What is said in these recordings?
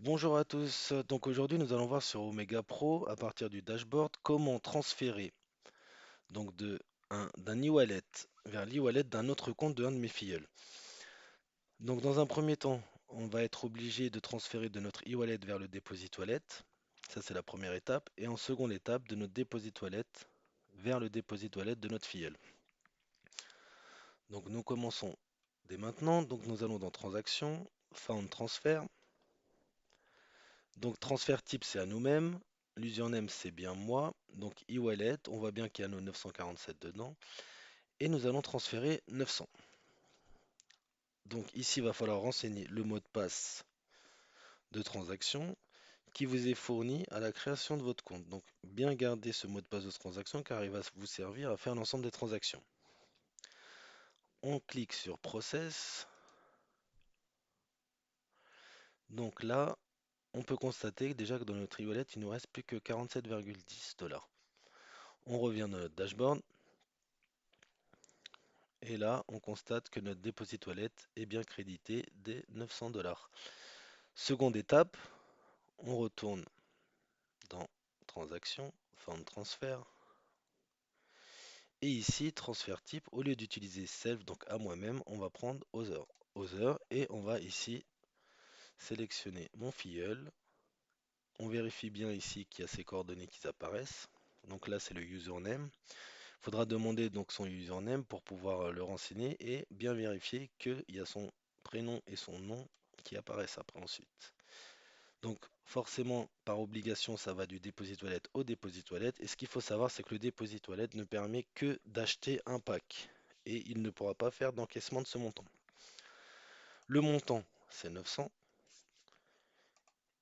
Bonjour à tous. Donc aujourd'hui, nous allons voir sur Omega Pro, à partir du dashboard, comment transférer d'un e-wallet vers l'e-wallet d'un autre compte de un de mes filleuls. Donc dans un premier temps, on va être obligé de transférer de notre e-wallet vers le deposit wallet. Ça, c'est la première étape. Et en seconde étape, de notre deposit wallet vers le deposit wallet de notre filleul. Donc nous commençons dès maintenant. Donc nous allons dans Transactions, Found Transfer. Donc transfert type c'est à nous-mêmes, l'username c'est bien moi, donc e-wallet, on voit bien qu'il y a nos 947 dedans, et nous allons transférer 900. Donc ici il va falloir renseigner le mot de passe de transaction qui vous est fourni à la création de votre compte. Donc bien garder ce mot de passe de transaction car il va vous servir à faire l'ensemble des transactions. On clique sur Process. Donc là, on peut constater déjà que dans notre e-wallet, il nous reste plus que 47,10 $. On revient dans notre dashboard. Et là, on constate que notre deposit wallet est bien crédité des 900 $. Seconde étape, on retourne dans Transactions, Found Transfer. Et ici, transfert type, au lieu d'utiliser Self, donc à moi-même, on va prendre Other. Other, et on va ici sélectionner mon filleul. On vérifie bien ici qu'il y a ces coordonnées qui apparaissent. Donc là, c'est le username. Il faudra demander donc son username pour pouvoir le renseigner et bien vérifier qu'il y a son prénom et son nom qui apparaissent après ensuite. Donc forcément, par obligation, ça va du deposit wallet au deposit wallet. Et ce qu'il faut savoir, c'est que le deposit wallet ne permet que d'acheter un pack. Et il ne pourra pas faire d'encaissement de ce montant. Le montant, c'est 900.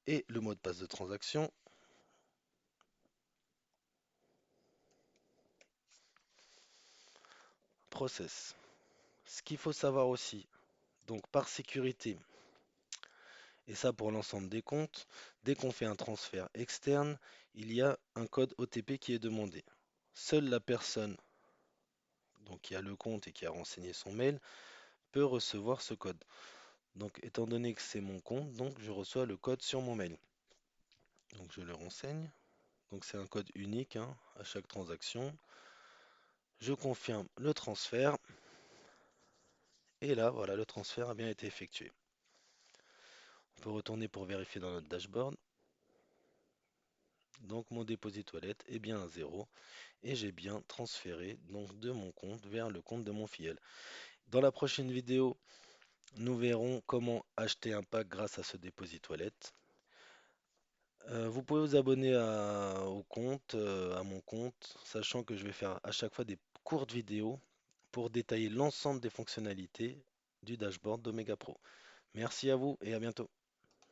Et le mot de passe de transaction, process. Ce qu'il faut savoir aussi, donc par sécurité, et ça pour l'ensemble des comptes, dès qu'on fait un transfert externe, il y a un code OTP qui est demandé. Seule la personne donc, qui a le compte et qui a renseigné son mail peut recevoir ce code. Donc étant donné que c'est mon compte, donc je reçois le code sur mon mail. Donc je le renseigne. Donc c'est un code unique hein, à chaque transaction. Je confirme le transfert. Et là, voilà, le transfert a bien été effectué. On peut retourner pour vérifier dans notre dashboard. Donc mon deposit wallet est bien à 0 et j'ai bien transféré donc de mon compte vers le compte de mon filleul. Dans la prochaine vidéo, nous verrons comment acheter un pack grâce à ce deposit wallet. Vous pouvez vous abonner au compte, à mon compte, sachant que je vais faire à chaque fois des courtes vidéos pour détailler l'ensemble des fonctionnalités du dashboard d'Omega Pro. Merci à vous et à bientôt.